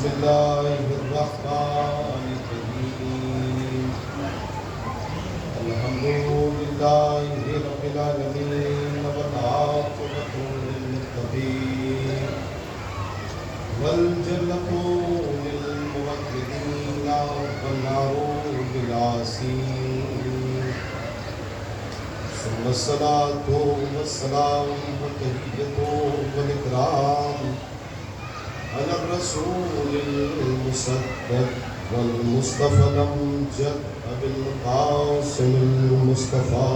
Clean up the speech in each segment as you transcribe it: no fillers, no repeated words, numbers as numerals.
بسم اللہ الرحمن الرحیم الحمد للہ رب العالمین والعاقبۃ للمتقین والجنۃ للموحدین والنار للعاصین ثم الصلاۃ والسلام والتحیۃ والاکرام على الرسول المصدق والمصطفى الأمجد أبي القاسم المصطفى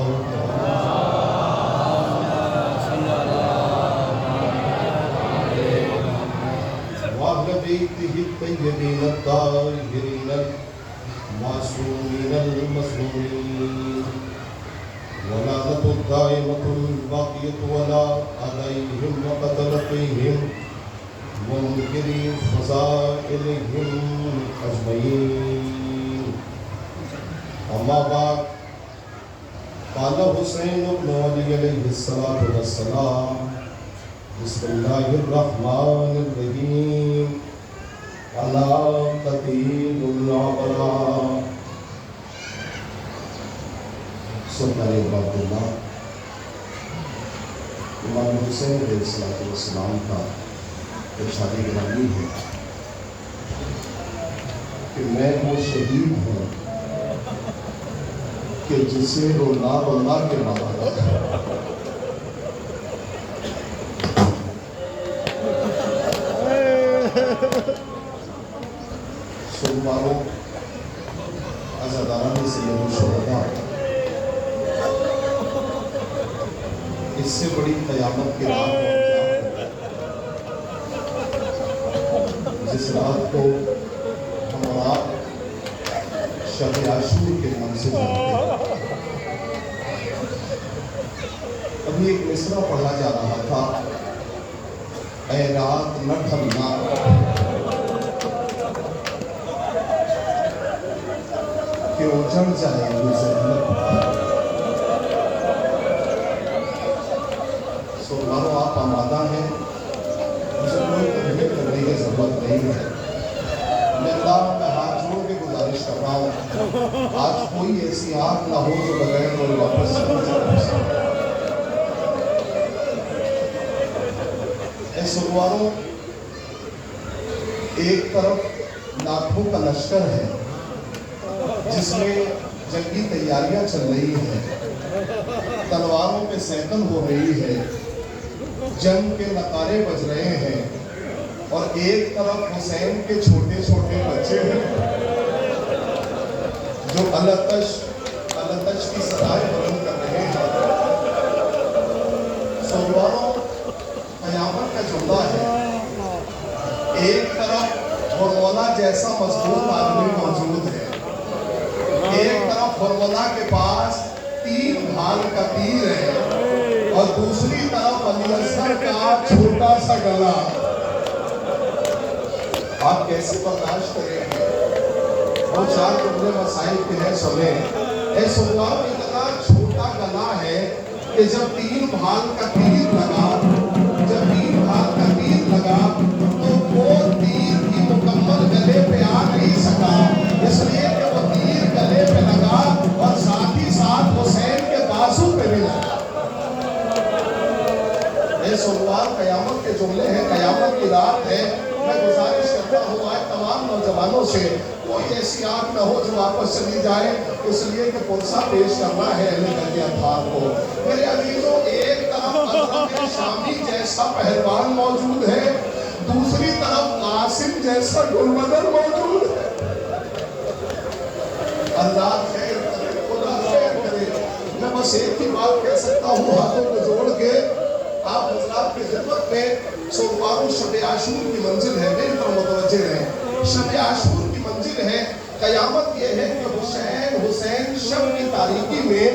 وأهل بيته الطيبين الطاهرين المعصومين المظلومين ولعنة الدائمة الباقية ولا عليهم وقتلتهم منکری فضائلہم اجمعین اما بعد قال حسین بن علی علیہ السلام بسم اللہ الرحمن الرحیم علی قتیل العبرار سلطان عبداللہ امام حسین علیہ السلام کا ارشاد گرامی ہے کہ میں وہ شہید ہوں کہ جسے رونا رونا کے مارا سومواروں عزاداران سید الشہداء اس سے بڑی قیامت کی رات جس رات کو ہم اور آپ شب عاشور کے نام سے جانتے ہیں۔ ابھی ایک مصرع پڑھا جا رہا تھا، اے رات نہ ڈھلنا کہ اجڑ جائے گی زینب۔ سلطانوں آپ آمادہ ہیں، مجھے کوئی تحمل کرنے کی ضرورت نہیں ہے۔ میں اللہ میں ہاتھ جوڑ کے گزارش کر رہا ہوں، آج کوئی ایسی آنکھ نہ ہو جو بغیر کوئی واپس چلی جائے۔ اے سلواروں، ایک طرف لاکھوں کا لشکر ہے جس میں جنگی تیاریاں چل رہی ہیں، تلواروں پہ سینکل ہو رہی ہے، جنگ کے نعرے بج رہے ہیں، اور ایک طرف حسین کے چھوٹے چھوٹے بچے ہیں جو التش کی صدائیں بلند کر رہے ہیں۔ سلواروں، قیامت کا جملہ ہے، ایک طرف ہرملا جیسا مضبوط آدمی موجود ہے، ایک طرف ہرملا کے پاس 3 بھال کا تیر ہے، اور دوسری طرف علی اصغر کا چھوٹا سا گلا۔ آپ کیسے برداشت کریں گے؟ وہ 4 جملے مسائل کے ہیں، سنیں۔ اے سلطان، اتنا چھوٹا گلا ہے کہ جب 3 بھال کا تیر لگا تو وہ تیر کی مکمل گلے پہ آ نہیں سکا، اس لیے کہ وہ تیر گلے پہ لگا اور ساتھ ہی ساتھ حسین کے بازو پہ بھی لگا۔ اے سلطان، قیامت کے جملے ہیں، قیامت کی رات ہے۔ میں گزارش کرتا ہوں آج تمام نوجوانوں سے، کوئی ایسی آنکھ نہ ہو جو واپس چلی جائے، اس لیے کہ پرسہ پیش کرنا ہے اہل بیت اطہار کو۔ میرے عزیزوں، ایک طرف عظمت شامی جیسا پہلوان موجود ہے، دوسری طرف قاسم جیسا گلبدر موجود ہے۔ اللہ خیر کرے، خدا خیر کرے۔ میں بس ایک ہی بات کہہ سکتا ہوں ہاتھوں کو جوڑ کے آپ حضرات کی خدمت میں، سلواروں شب عاشور کی منزل ہے، میری طرف متوجہ رہیں۔ شب عاشور کی منزل ہے، قیامت یہ ہے کہ حسین شب کی تاریکی میں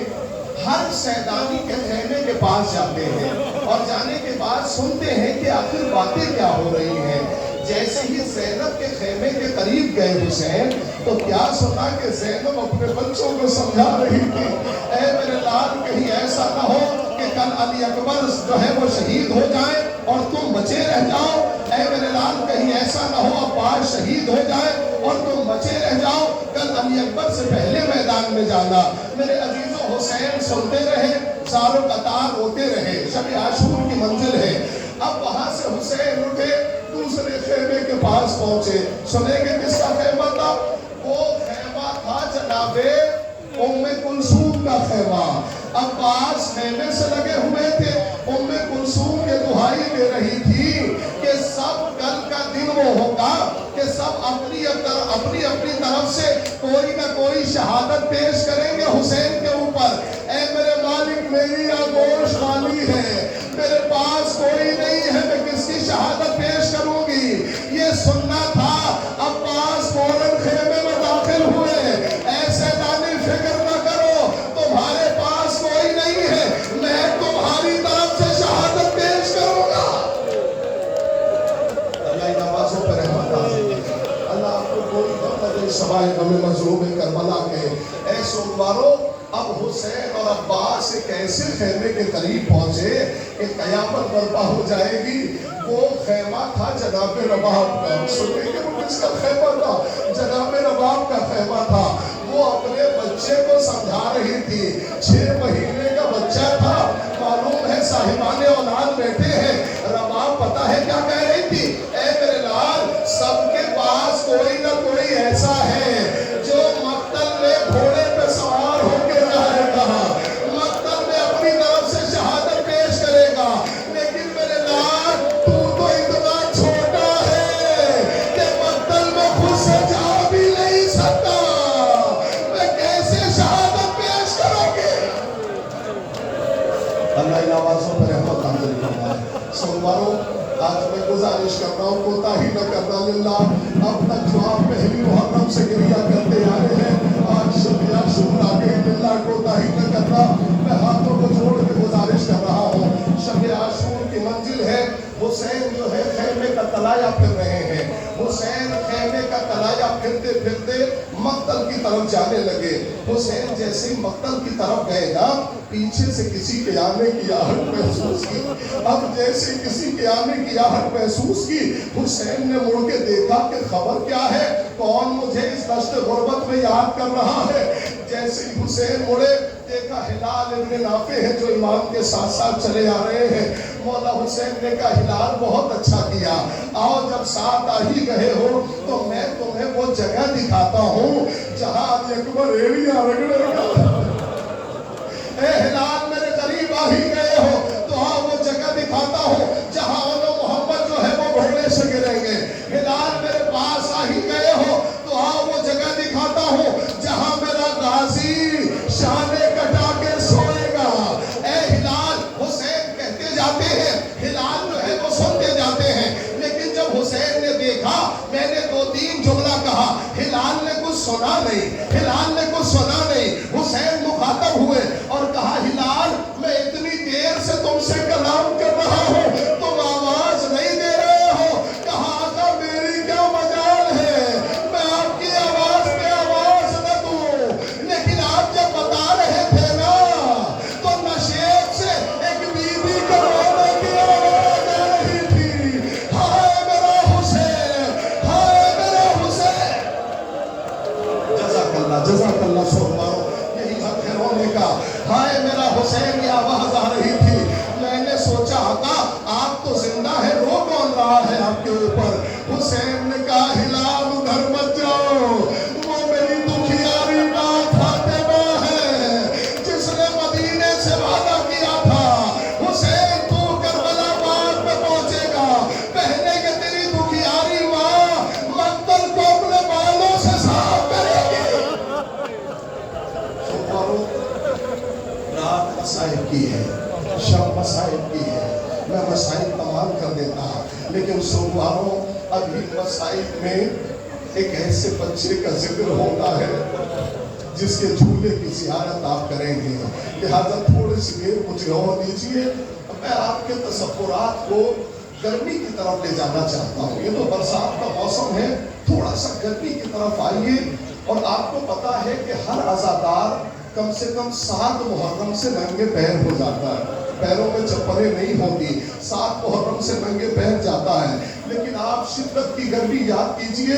ہر سیدانی کے خیمے کے پاس جاتے ہیں، اور جانے کے بعد سنتے ہیں کہ آخر باتیں کیا ہو رہی ہیں۔ جیسے ہی زینب کے خیمے کے قریب گئے حسین تو کیا سنا کہ زینب اپنے بچوں کو سمجھا رہی تھی، اے میرے لال، کہیں ایسا نہ ہو کہ کل علی اکبر جو ہے وہ شہید ہو جائیں اور تم بچے رہ جاؤ۔ اے میرے لال کہیں ایسا نہ ہو عباس شہید ہو جائے اور تم بچے رہ جاؤ، کل علی اکبر سے پہلے میدان میں جانا۔ میرے عزیزوں حسین سنتے رہے، زارو قطار روتے رہے۔ شب عاشور کی منزل ہے۔ اب وہاں سے حسین اٹھے، دوسرے خیمے کے پاس پہنچے۔ سنیں گے کس کا خیمہ تھا؟ وہ خیمہ تھا جناب ام کلثوم کا خیمہ۔ عباس خیمے سے لگے ہوئے تھے، ام کلثوم کے دہائی دے رہی تھی کہ سب کل کا دن وہ ہوگا کہ سب اپنی اپنی طرف سے کوئی نہ کوئی شہادت پیش کریں گے حسین کے اوپر۔ اے میرے مالک میری آغوش خالی ہے، میرے پاس کوئی نہیں ہے، میں کس کی شہادت پیش کروں گی؟ یہ سننا تھا۔ عباس فوراً خیمے میں داخل ہوئے۔ ایسے دانی فکر نہ کرو، تمہارے پاس کوئی نہیں ہے، میں تمہاری طرف سے شہادت پیش کروں گا۔ اللہ ان آوازوں پر رحمت نازل کرے۔ اللہ آپ کو کوئی غم نہ دے سوائے غم مظلوم کربلا کے۔ اے سوگوارو، اب حسین اور عباس ایک ایسے خیمے کے قریب پہنچے کہ قیامت برپا ہو جائے گی۔ وہ خیمہ تھا جناب رباب کا۔ سنیں کہ وہ کس کا خیمہ تھا؟ جناب رباب کا خیمہ تھا۔ وہ اپنے بچے کو سمجھا رہی تھی، 6 مہینے کا بچہ تھا، معلوم ہے صاحبان اولاد بیٹھے ہیں۔ رباب پتہ ہے کیا کہہ رہی تھی؟ اے میرے لال، سب کے پاس کوئی نہ کوئی ایسا ہے جو مقتل میں گھوڑے پہ سوار ہو کے جائے گا، مقتل میں اپنی طرف سے شہادت پیش کرے گا، لیکن میرے لال تو اتنا چھوٹا ہے کہ مقتل میں خود سے جا بھی نہیں سکتا، میں کیسے شہادت پیش کروں گی؟ اللہ ان آوازوں پر رحمت نازل فرمائے۔ سنوارو، آج میں گزارش کر رہا ہوں، کوتاہی نہ کرنا للہ۔ اب تک جو آپ پہلی محرم سے گریہ کرتے آ رہے ہیں، آج شب عاشور آ گئی، للہ کوتاہی نہ کرنا۔ میں ہاتھوں کو جوڑ کے گزارش کر رہا ہوں، شب عاشور کی منزل ہے۔ حسین جو ہے خیمے کا تلایا پھر رہے ہیں۔ حسین خیمے کا تلایا پھرتے پھرتے مقتل کی طرف جانے لگے۔ حسین جیسے مقتل کی طرف گئے نا، پیچھے سے کسی کے آنے کی آہٹ محسوس کی۔ اب جیسے کسی کے آنے کی آہٹ محسوس کی، حسین نے مڑ کے دیکھا کہ خبر کیا ہے، کون مجھے اس دشت غربت میں یاد کر رہا ہے۔ جیسے ہی حسین مڑے، دیکھا ہلال ابن نافع ہے جو امام کے ساتھ ساتھ چلے آ رہے ہیں۔ مولا حسین نے کہا ہلال بہت اچھا کیا، آؤ جب ساتھ آ ہی گئے ہو تو میں تمہیں وہ جگہ دکھاتا ہوں جہاں علی اکبر ایڑیاں رگڑے گا۔ اے ہلال میرے قریب آ ہی گئے ہو تو ہاں وہ جگہ دکھاتا ہوں جہاں محمد جو ہے وہ گھوڑے سے گریں گے۔ ہلال میرے پاس آ ہی گئے ہو تو ہاں وہ جگہ دکھاتا ہوں جہاں میرا غازی شانے کٹا کے سوئے گا۔ اے ہلال، حسین کہتے جاتے ہیں، ہلال جو ہے وہ سنتے جاتے ہیں، لیکن جب حسین نے دیکھا میں نے 2-3 جملہ کہا، ہلال نے کچھ سنا نہیں، ہلال نے کچھ سنا نہیں۔ حسین مخاطب ہوئے اور کہا ہلال، میں اتنی دیر سے تم سے کلام کر رہا ہوں، تم آواز نہیں دے رہے ہو۔ کہا آقا میری کیا مجال ہے، میں آپ کی آواز پہ آواز نہ دوں، لیکن آپ جب بتا رہے تھے نا تو نشیب سے ایک بیوی کے رونے کی آواز آ رہی تھی، ہائے میرا حسین، ہائے میرا حسین۔ جزاک اللہ سوگوارو، یہی حق ہے رونے کا۔ ہائے میرا حسین یہ آواز آ رہی تھی۔ میں نے سوچا آقا آپ تو زندہ ہے، رو کون رہا ہے آپ کے اوپر؟ حسین نے کہا ہلال ادھر مت جاؤ، وہ میری دکھیاری ماں فاطمہ ہے جس نے مدینے سے وعدہ کیا تھا حسین تو کربلا پاک میں پہنچے گا، پہلے کہ تیری دکھیاری ماں مقتل کو اپنے بالوں سے صاف کرے گی۔ رات مصائب کی ہے، شب مصائب کی ہے، میں مصائب تمام کر دیتا، لیکن سوگواروں ابھی مصائب میں ایک ایسے بچے کا ذکر ہوتا ہے جس کے جھولے کی زیارت آپ کریں گے، لہذا تھوڑی سی دیر مجھے اور دیجیے۔ میں آپ کے تصورات کو گرمی کی طرف لے جانا چاہتا ہوں۔ یہ تو برسات کا موسم ہے، تھوڑا سا گرمی کی طرف آئیے۔ اور آپ کو پتا ہے کہ ہر عزادار کم سے کم 7 محرم سے ننگے پیر ہو جاتا ہے، پیروں میں چپلیں نہیں ہوتی، 7 محرم سے ننگے پیر جاتا ہے۔ لیکن آپ شدت کی گرمی یاد کیجئے،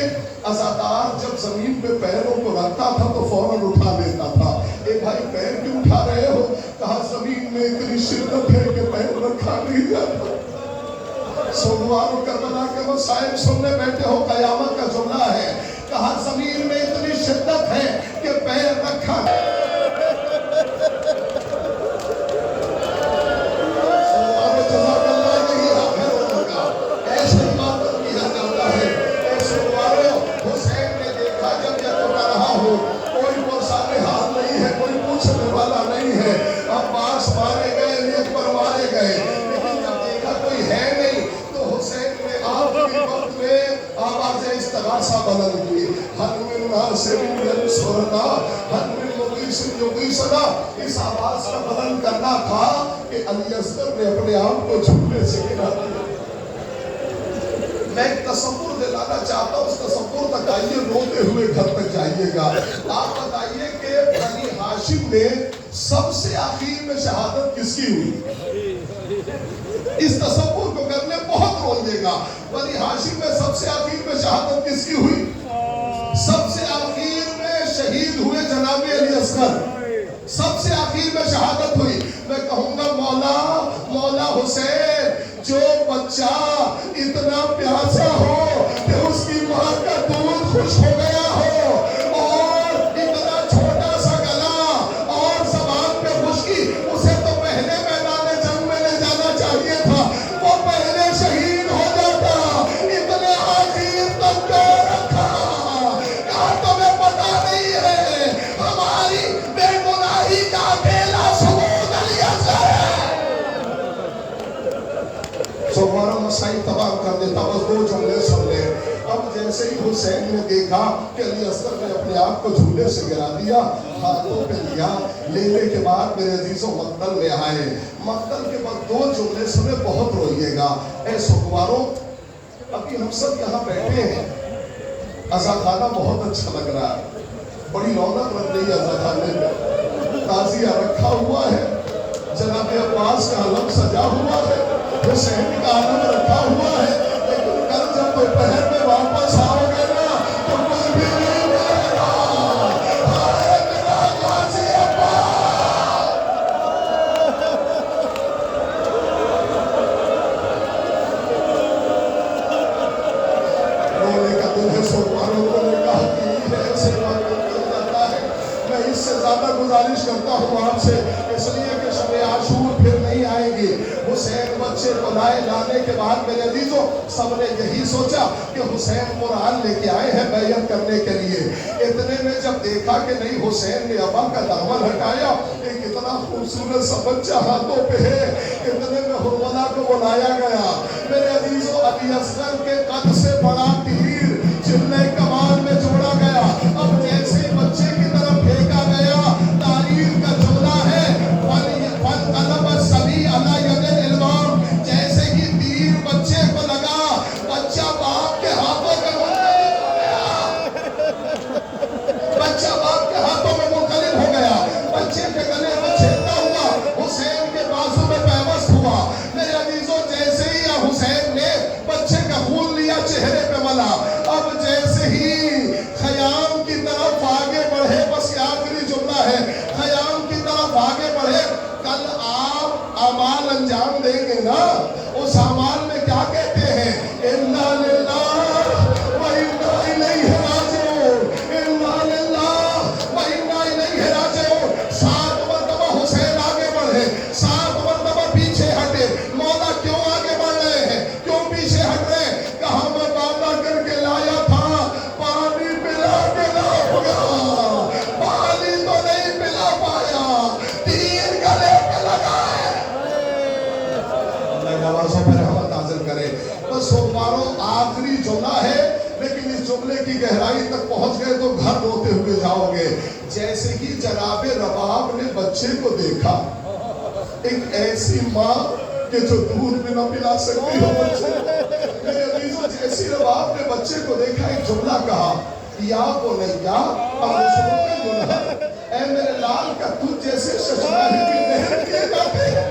عزادار جب زمین پہ پیروں کو رکھتا تھا تو فوراً اٹھا لیتا تھا۔ اے بھائی پیر کیوں اٹھا رہے ہو؟ کہا زمین میں اتنی شدت ہے کہ پیر رکھا نہیں جاتا۔ سوگوارو کربلا کے مسائل سننے بیٹھے ہو، قیامت کا جملہ ہے، کہا زمین میں اتنی شدت ہے کہ پیر رکھا بلند کی حد من ناصر ینصرنا حد من مغیث یغیثنا۔ اس آواز کا بلند کرنا تھا کہ علی اصغر نے اپنے آپ کو جھوٹے سے گرا دیا۔ میں ایک تصور دلانا چاہتا ہوں، اس تصور تک آئیے، روتے ہوئے گھر تک جائیے گا۔ آپ بتائیے کہ بنی ہاشم نے سب سے آخر میں شہادت کس کی ہوئی؟ اس تصور کو کرنے بہت روئیے گا۔ بنی ہاشم میں سب سے آخر میں شہادت کس کی ہوئی؟ سب سے آخر میں شہید ہوئے جناب علی اصغر، سب سے آخر میں شہادت ہوئی۔ میں کہوں گا مولا حسین، جو بچہ اتنا پیاسا ہو کہ اس کی ماں کا دودھ خشک ہو گیا ہو، اور اتنا چھوٹا سا گلا اور زبان پہ خشکی، اسے تو پہلے میدان جنگ میں لے جانا چاہیے تھا، وہ پہلے شہید ہو جاتا، اتنے آخر تک کیوں رکھا؟ کیا تمہیں پتا نہیں ہے ہماری بے گناہی کا اکیلا ثبوت علی اصغر ہے؟ ہمارا مسائل تمام کر دیتا، بس دو جملے سن لے۔ اب جیسے ہی حسین نے دیکھا کہ علی اصغر نے اپنے آپ کو جھولے سے گرا دیا، ہاتھوں پہ لیا، لینے کے بعد میرے عزیزوں مقتل میں آئے۔ مقتل کے بعد دو جملے سنے، بہت روئیے گا۔ اے سوگواروں، ابھی ہم سب یہاں بیٹھے ہیں، عزاخانہ بہت اچھا لگ رہا ہے، بڑی رونق لگ رہی ہے عزاخانے میں، تعزیہ رکھا ہوا ہے، جناب عباس کا علم سجا ہوا ہے، حسین کا علم رکھا ہوا ہے، لیکن کل جب دوپہر میں واپس آؤ گے نا تو کوئی بھی نہیں ملے گا۔ ہائے میرا غازی عباس! رونے کا دل ہے سوگواروں کو، نے کہا کہ یہ ایسے واقعہ کیا جاتا ہے۔ میں اس سے زیادہ گزارش کرتا ہوں آپ سے، اس لیے کہ شب عاشور پھر نہیں آئے گی۔ حسین بچے کو لانے کے بعد میرے عزیزوں سب نے یہی سوچا کہ حسین قرآن لے کے آئے ہیں بیعت کرنے کے لیے۔ اتنے میں جب دیکھا کہ نہیں، حسین نے ابا کا دامن ہٹایا، ایک اتنا خوبصورت سا بچہ ہاتھوں پہ ہے، اتنے میں حرملہ کو بلایا گیا۔ میرے عزیزوں علی اصغر کے قد سے بڑا تیر چلے کمان میں جوڑا گیا۔ اب جیسے بچے کی طرف پھینکا گیا، تاریخ کا جملہ ہے فَانْقَلَبَ الصَّبِيُّ عَلَىٰ يَدَيْهِ الْإِمَامِ، جیسے ہی تیر بچے کو لگا، بچہ باپ کے ہاتھوں میں منقلب ہو گیا، بچہ باپ کے ہاتھوں میں منقلب ہو گیا، بچے کے گلے میں چھیدتا ہوا حسین کے بازو میں پیوست ہوا۔ میرے عزیزوں جیسے ہی حسین نے بچے کا خون لیا، چہرے پہ ملا، اب جیسے ہی خیام کی طرف آگے بڑھے، بس یہ آخری جملہ ہے، خیام کی طرف آگے بڑھے، کل آپ اعمال انجام دیں گے نا، اس اعمال میں کیا کہتے ہیں؟ اِنَّا لِلَّهِ وَإِنَّا إِلَيْهِ رَاجِعُونَ، اِنَّا لِلَّهِ وَإِنَّا إِلَيْهِ رَاجِعُونَ۔ 7 مرتبہ حسین آگے بڑھے، 7 مرتبہ پیچھے ہٹے۔ مولا کیوں آگے بڑھ رہے ہیں؟ کیوں پیچھے ہٹ رہے ہیں؟ کہا میں وعدہ کر کے لایا تھا، پانی پلا کے لاؤں گا، پانی تو نہیں پلا پایا، تیر گلے پہ لگا ہے۔ اللہ نوازوں پر رحمت نازل کرے۔ بس سوگواروں آخری جملہ ہے، لیکن اس جملے کی گہرائی تک پہنچ گئے تو گھر روتے ہوئے جاؤ گے۔ جیسے ہی جناب رباب نے بچے کو دیکھا، ایک ایسی ماں کہ جو دودھ بھی نہ پلا سکتی ہو بچے، میرے عزیزوں جیسی رباب نے بچے کو دیکھا، ایک جملہ کہا، یا بنیا اغسلک المنہر، اے میرے لال کا تجھ جیسے ششماہی بھی نہر کیے جاتے ہیں۔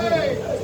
Hey!